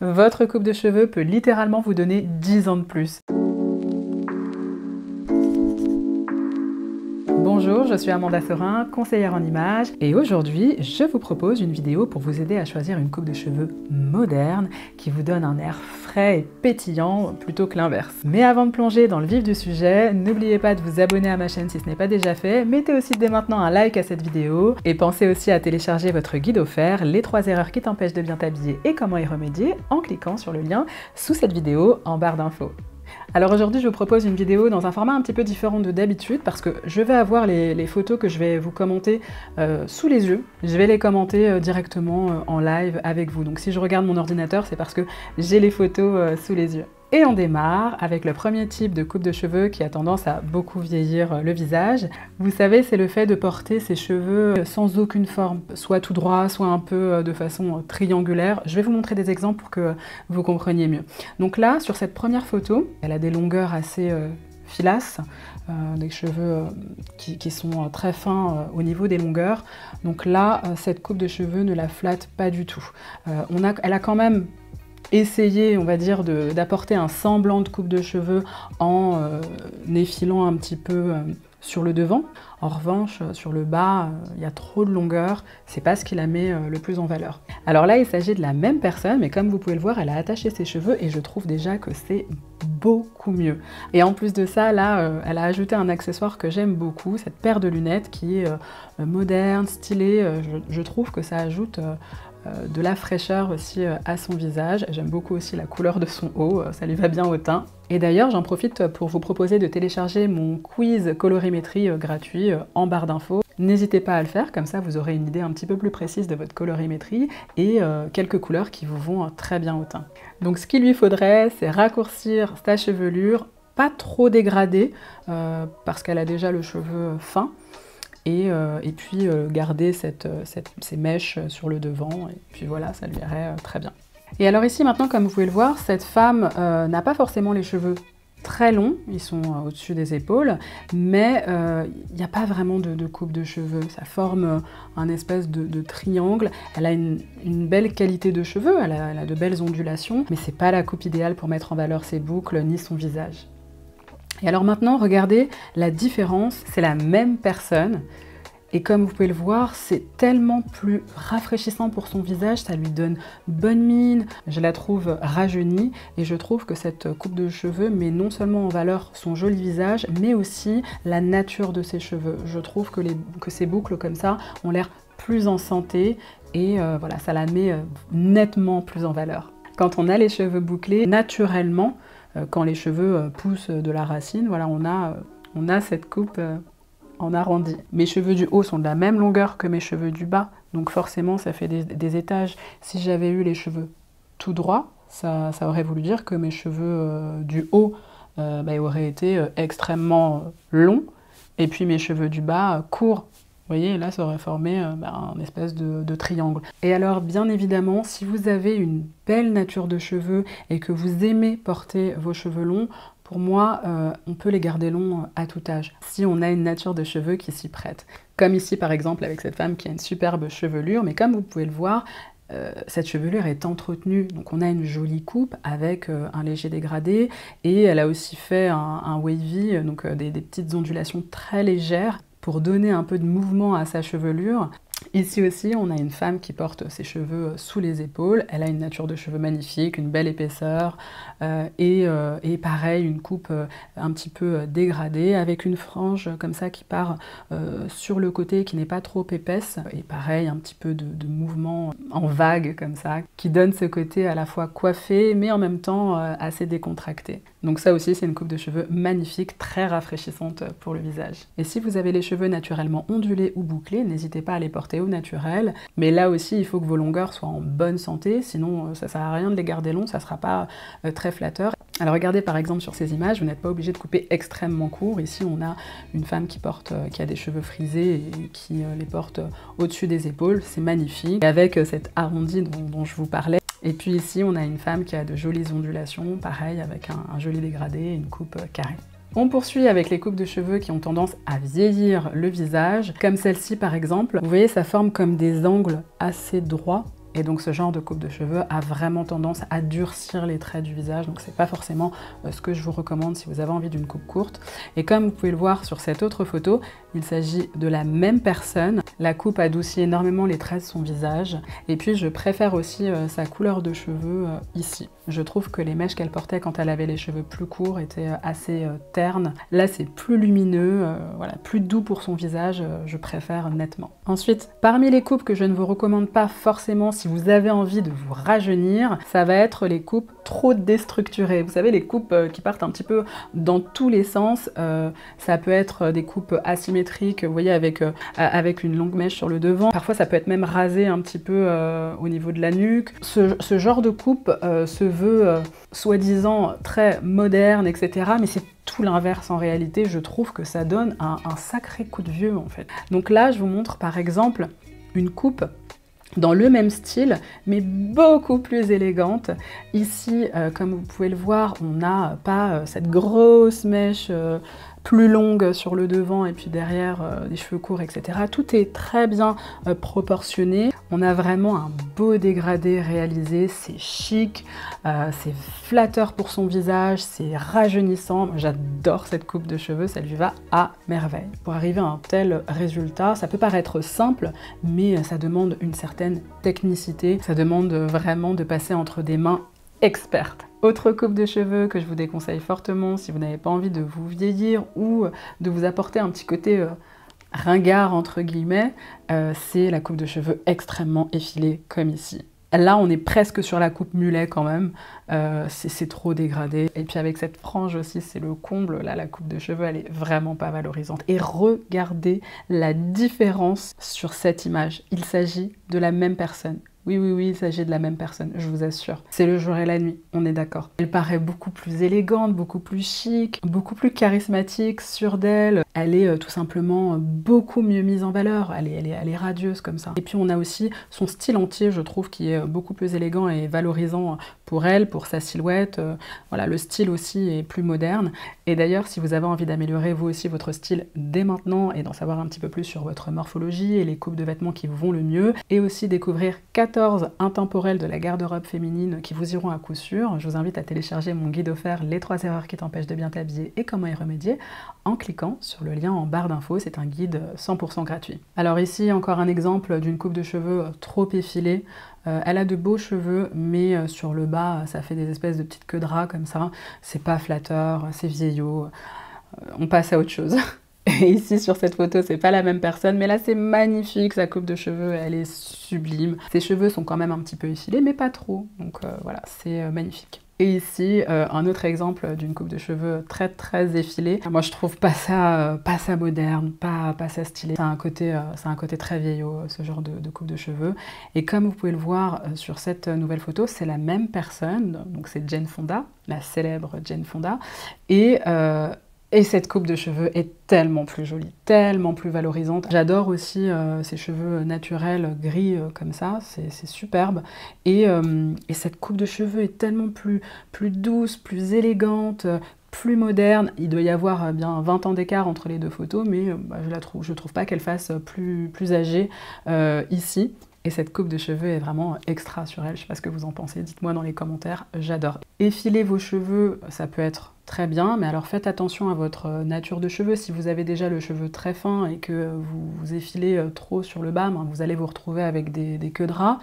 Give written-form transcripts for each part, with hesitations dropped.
votre coupe de cheveux peut littéralement vous donner 10 ans de plus. Bonjour, je suis Amanda Sorin, conseillère en images, et aujourd'hui, je vous propose une vidéo pour vous aider à choisir une coupe de cheveux moderne qui vous donne un air frais et pétillant plutôt que l'inverse. Mais avant de plonger dans le vif du sujet, n'oubliez pas de vous abonner à ma chaîne si ce n'est pas déjà fait, mettez aussi dès maintenant un like à cette vidéo et pensez aussi à télécharger votre guide offert, les 3 erreurs qui t'empêchent de bien t'habiller et comment y remédier en cliquant sur le lien sous cette vidéo en barre d'infos. Alors aujourd'hui, je vous propose une vidéo dans un format un petit peu différent de d'habitude parce que je vais avoir les photos que je vais vous commenter sous les yeux. Je vais les commenter directement en live avec vous. Donc si je regarde mon ordinateur, c'est parce que j'ai les photos sous les yeux. Et on démarre avec le premier type de coupe de cheveux qui a tendance à beaucoup vieillir le visage. Vous savez, c'est le fait de porter ses cheveux sans aucune forme, soit tout droit, soit un peu de façon triangulaire. Je vais vous montrer des exemples pour que vous compreniez mieux. Donc là, sur cette première photo, elle a des longueurs assez filasses, des cheveux qui sont très fins au niveau des longueurs. Donc là, cette coupe de cheveux ne la flatte pas du tout. Elle a quand même essayer, on va dire, d'apporter un semblant de coupe de cheveux en effilant un petit peu sur le devant. En revanche, sur le bas, il y a trop de longueur, c'est pas ce qui la met le plus en valeur. Alors là, il s'agit de la même personne, mais comme vous pouvez le voir, elle a attaché ses cheveux et je trouve déjà que c'est beaucoup mieux. Et en plus de ça, là, elle a ajouté un accessoire que j'aime beaucoup, cette paire de lunettes qui est moderne, stylée. Je trouve que ça ajoute de la fraîcheur aussi à son visage. J'aime beaucoup aussi la couleur de son haut, ça lui va bien au teint. Et d'ailleurs, j'en profite pour vous proposer de télécharger mon quiz colorimétrie gratuit en barre d'infos. N'hésitez pas à le faire, comme ça vous aurez une idée un petit peu plus précise de votre colorimétrie et quelques couleurs qui vous vont très bien au teint. Donc ce qu'il lui faudrait, c'est raccourcir sa chevelure, pas trop dégradée, parce qu'elle a déjà le cheveu fin, et puis garder ces mèches sur le devant, et puis voilà, ça lui irait très bien. Et alors ici maintenant, comme vous pouvez le voir, cette femme n'a pas forcément les cheveux très longs, ils sont au-dessus des épaules, mais il n'y a pas vraiment de coupe de cheveux, ça forme un espèce de triangle. Elle a une belle qualité de cheveux, elle a de belles ondulations, mais c'est pas la coupe idéale pour mettre en valeur ses boucles ni son visage. Et alors maintenant, regardez la différence, c'est la même personne, et comme vous pouvez le voir, c'est tellement plus rafraîchissant pour son visage, ça lui donne bonne mine, je la trouve rajeunie, et je trouve que cette coupe de cheveux met non seulement en valeur son joli visage, mais aussi la nature de ses cheveux. Je trouve que ces boucles comme ça ont l'air plus en santé, et voilà, ça la met nettement plus en valeur. Quand on a les cheveux bouclés, naturellement, quand les cheveux poussent de la racine, voilà, on a cette coupe en arrondi. Mes cheveux du haut sont de la même longueur que mes cheveux du bas, donc forcément ça fait des étages. Si j'avais eu les cheveux tout droits, ça aurait voulu dire que mes cheveux du haut auraient été extrêmement longs, et puis mes cheveux du bas courts. Vous voyez, là, ça aurait formé un espèce de triangle. Et alors, bien évidemment, si vous avez une belle nature de cheveux et que vous aimez porter vos cheveux longs, pour moi, on peut les garder longs à tout âge, si on a une nature de cheveux qui s'y prête. Comme ici, par exemple, avec cette femme qui a une superbe chevelure, mais comme vous pouvez le voir, cette chevelure est entretenue, donc on a une jolie coupe avec un léger dégradé, et elle a aussi fait un wavy, donc des petites ondulations très légères, pour donner un peu de mouvement à sa chevelure. Ici aussi, on a une femme qui porte ses cheveux sous les épaules. Elle a une nature de cheveux magnifique, une belle épaisseur, et pareil, une coupe un petit peu dégradée, avec une frange comme ça qui part sur le côté, qui n'est pas trop épaisse, et pareil, un petit peu de mouvement en vague comme ça, qui donne ce côté à la fois coiffé, mais en même temps assez décontracté. Donc ça aussi, c'est une coupe de cheveux magnifique, très rafraîchissante pour le visage. Et si vous avez les cheveux naturellement ondulés ou bouclés, n'hésitez pas à les porter au naturel. Mais là aussi, il faut que vos longueurs soient en bonne santé, sinon ça sert à rien de les garder longs, ça ne sera pas très flatteur. Alors regardez par exemple sur ces images, vous n'êtes pas obligé de couper extrêmement court. Ici, on a une femme qui a des cheveux frisés et qui les porte au-dessus des épaules, c'est magnifique. Et avec cet arrondi dont je vous parlais. Et puis ici, on a une femme qui a de jolies ondulations, pareil, avec un joli dégradé et une coupe carrée. On poursuit avec les coupes de cheveux qui ont tendance à vieillir le visage, comme celle-ci par exemple. Vous voyez, ça forme comme des angles assez droits. Et donc ce genre de coupe de cheveux a vraiment tendance à durcir les traits du visage, donc c'est pas forcément ce que je vous recommande si vous avez envie d'une coupe courte. Et comme vous pouvez le voir sur cette autre photo, il s'agit de la même personne. La coupe adoucit énormément les traits de son visage. Et puis je préfère aussi sa couleur de cheveux ici. Je trouve que les mèches qu'elle portait quand elle avait les cheveux plus courts étaient assez ternes. Là c'est plus lumineux, voilà, plus doux pour son visage, je préfère nettement. Ensuite, parmi les coupes que je ne vous recommande pas forcément si vous avez envie de vous rajeunir, ça va être les coupes trop déstructurées. Vous savez, les coupes qui partent un petit peu dans tous les sens. Ça peut être des coupes asymétriques, vous voyez, avec une longue mèche sur le devant. Parfois, ça peut être même rasé un petit peu au niveau de la nuque. Ce genre de coupe se veut soi-disant très moderne, etc. Mais c'est tout l'inverse en réalité. Je trouve que ça donne un sacré coup de vieux en fait. Donc là, je vous montre par exemple une coupe dans le même style, mais beaucoup plus élégante. Ici, comme vous pouvez le voir, on n'a pas cette grosse mèche plus longue sur le devant et puis derrière des cheveux courts, etc. Tout est très bien proportionné. On a vraiment un beau dégradé réalisé, c'est chic, c'est flatteur pour son visage, c'est rajeunissant. J'adore cette coupe de cheveux, ça lui va à merveille. Pour arriver à un tel résultat, ça peut paraître simple, mais ça demande une certaine technicité. Ça demande vraiment de passer entre des mains expertes. Autre coupe de cheveux que je vous déconseille fortement si vous n'avez pas envie de vous vieillir ou de vous apporter un petit côté ringard entre guillemets, c'est la coupe de cheveux extrêmement effilée comme ici. Là, on est presque sur la coupe mulet quand même, c'est trop dégradé. Et puis avec cette frange aussi, c'est le comble. Là, la coupe de cheveux, elle est vraiment pas valorisante. Et regardez la différence sur cette image. Il s'agit de la même personne. Oui, oui, oui, il s'agit de la même personne, je vous assure. C'est le jour et la nuit, on est d'accord. Elle paraît beaucoup plus élégante, beaucoup plus chic, beaucoup plus charismatique, sûre d'elle. Elle est tout simplement beaucoup mieux mise en valeur, elle est radieuse comme ça. Et puis on a aussi son style entier, je trouve, qui est beaucoup plus élégant et valorisant pour elle, pour sa silhouette. Voilà, le style aussi est plus moderne. Et d'ailleurs, si vous avez envie d'améliorer vous aussi votre style dès maintenant et d'en savoir un petit peu plus sur votre morphologie et les coupes de vêtements qui vous vont le mieux, et aussi découvrir 14 intemporels de la garde-robe féminine qui vous iront à coup sûr, je vous invite à télécharger mon guide offert Les 3 erreurs qui t'empêchent de bien t'habiller et comment y remédier en cliquant sur le lien en barre d'infos. C'est un guide 100% gratuit. Alors ici, encore un exemple d'une coupe de cheveux trop effilée. Elle a de beaux cheveux, mais sur le bas, ça fait des espèces de petites queues de rat comme ça. C'est pas flatteur, c'est vieillot. On passe à autre chose. Et ici, sur cette photo, c'est pas la même personne, mais là, c'est magnifique. Sa coupe de cheveux, elle est sublime. Ses cheveux sont quand même un petit peu effilés, mais pas trop. Donc voilà, c'est magnifique. Et ici, un autre exemple d'une coupe de cheveux très très effilée. Moi, je trouve pas ça moderne, pas ça stylé. C'est un côté très vieillot, ce genre de coupe de cheveux. Et comme vous pouvez le voir sur cette nouvelle photo, c'est la même personne. Donc c'est Jane Fonda, la célèbre Jane Fonda. Et cette coupe de cheveux est tellement plus jolie, tellement plus valorisante. J'adore aussi ces cheveux naturels gris comme ça, c'est superbe. Et cette coupe de cheveux est tellement plus douce, plus élégante, plus moderne. Il doit y avoir bien 20 ans d'écart entre les deux photos, mais je trouve pas qu'elle fasse plus âgée ici. Et cette coupe de cheveux est vraiment extra sur elle. Je sais pas ce que vous en pensez, dites-moi dans les commentaires, j'adore. Effiler vos cheveux, ça peut être très bien, mais alors faites attention à votre nature de cheveux. Si vous avez déjà le cheveu très fin et que vous effilez trop sur le bas, vous allez vous retrouver avec des queues de rat.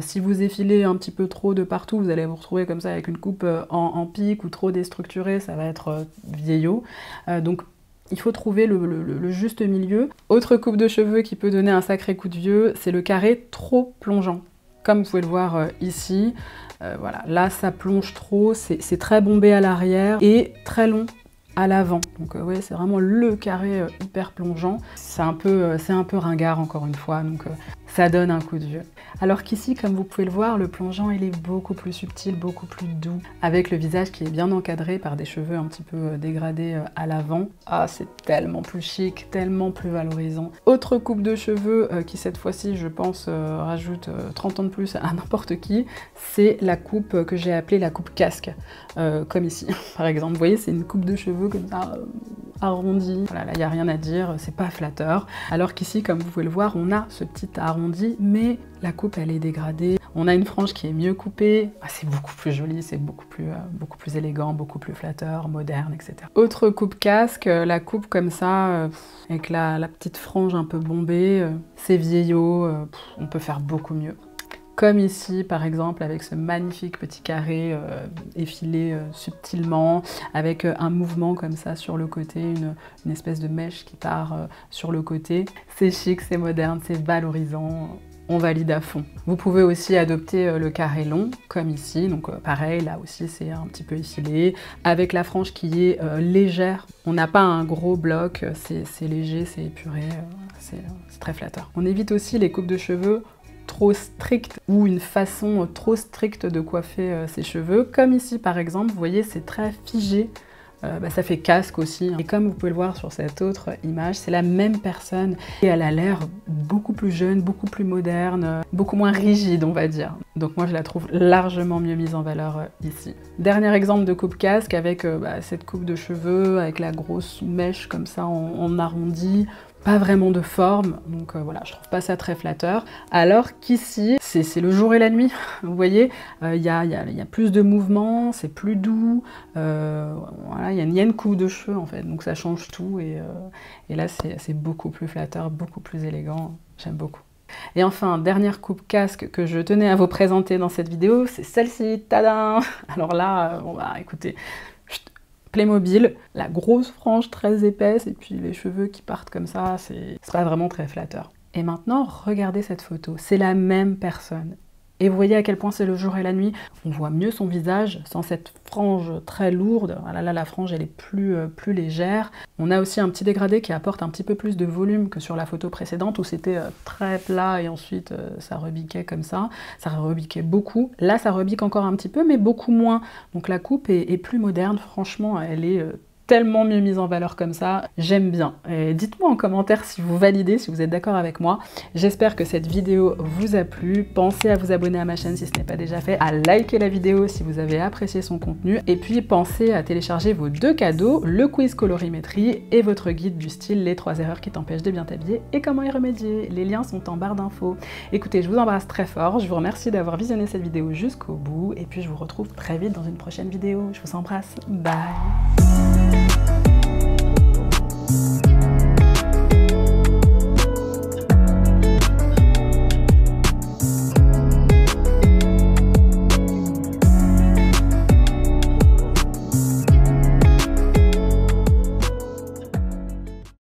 Si vous effilez un petit peu trop de partout, vous allez vous retrouver comme ça avec une coupe en pique ou trop déstructurée, ça va être vieillot. Donc il faut trouver le juste milieu. Autre coupe de cheveux qui peut donner un sacré coup de vieux, c'est le carré trop plongeant. Comme vous pouvez le voir ici, voilà, là ça plonge trop, c'est très bombé à l'arrière et très long à l'avant. Donc ouais, c'est vraiment le carré hyper plongeant. C'est un peu ringard encore une fois, donc ça donne un coup de vieux. Alors qu'ici, comme vous pouvez le voir, le plongeant il est beaucoup plus subtil, beaucoup plus doux, avec le visage qui est bien encadré par des cheveux un petit peu dégradés à l'avant. Ah, c'est tellement plus chic, tellement plus valorisant. Autre coupe de cheveux qui cette fois-ci, je pense, rajoute 30 ans de plus à n'importe qui, c'est la coupe que j'ai appelée la coupe casque, comme ici, par exemple. Vous voyez, c'est une coupe de cheveux comme ça, arrondi. Voilà, là, il n'y a rien à dire, c'est pas flatteur. Alors qu'ici, comme vous pouvez le voir, on a ce petit arrondi arrondi, mais la coupe elle est dégradée. On a une frange qui est mieux coupée, c'est beaucoup plus joli, c'est beaucoup plus élégant, beaucoup plus flatteur, moderne, etc. Autre coupe casque, la coupe comme ça, avec la petite frange un peu bombée, c'est vieillot, on peut faire beaucoup mieux. Comme ici, par exemple, avec ce magnifique petit carré effilé subtilement, avec un mouvement comme ça sur le côté, une espèce de mèche qui part sur le côté. C'est chic, c'est moderne, c'est valorisant. On valide à fond. Vous pouvez aussi adopter le carré long, comme ici, donc pareil, là aussi c'est un petit peu effilé, avec la frange qui est légère. On n'a pas un gros bloc, c'est léger, c'est épuré, c'est très flatteur. On évite aussi les coupes de cheveux trop strictes ou une façon trop stricte de coiffer ses cheveux, comme ici par exemple, vous voyez c'est très figé. Ça fait casque aussi. Et comme vous pouvez le voir sur cette autre image, c'est la même personne et elle a l'air beaucoup plus jeune, beaucoup plus moderne, beaucoup moins rigide on va dire. Donc moi je la trouve largement mieux mise en valeur ici. Dernier exemple de coupe casque avec cette coupe de cheveux, avec la grosse mèche comme ça en arrondi. Pas vraiment de forme, donc voilà, je trouve pas ça très flatteur. Alors qu'ici, c'est le jour et la nuit, vous voyez, il y a plus de mouvement, c'est plus doux, voilà, il y a une coupe de cheveux en fait, donc ça change tout, et là c'est beaucoup plus flatteur, beaucoup plus élégant, j'aime beaucoup. Et enfin, dernière coupe casque que je tenais à vous présenter dans cette vidéo, c'est celle-ci, tadam! Alors là, écoutez, Playmobil, la grosse frange très épaisse et puis les cheveux qui partent comme ça, c'est pas vraiment très flatteur. Et maintenant, regardez cette photo, c'est la même personne. Et vous voyez à quel point c'est le jour et la nuit. On voit mieux son visage sans cette frange très lourde. Voilà, là, la frange, elle est plus légère. On a aussi un petit dégradé qui apporte un petit peu plus de volume que sur la photo précédente où c'était très plat et ensuite ça rebiquait comme ça. Ça rebiquait beaucoup. Là, ça rebique encore un petit peu, mais beaucoup moins. Donc la coupe est plus moderne. Franchement, elle est tellement mieux mise en valeur comme ça, j'aime bien. Dites-moi en commentaire si vous validez, si vous êtes d'accord avec moi. J'espère que cette vidéo vous a plu. Pensez à vous abonner à ma chaîne si ce n'est pas déjà fait, à liker la vidéo si vous avez apprécié son contenu, et puis pensez à télécharger vos 2 cadeaux, le quiz colorimétrie et votre guide du style Les 3 erreurs qui t'empêchent de bien t'habiller et comment y remédier. Les liens sont en barre d'infos. Écoutez, je vous embrasse très fort, je vous remercie d'avoir visionné cette vidéo jusqu'au bout, et puis je vous retrouve très vite dans une prochaine vidéo. Je vous embrasse, bye!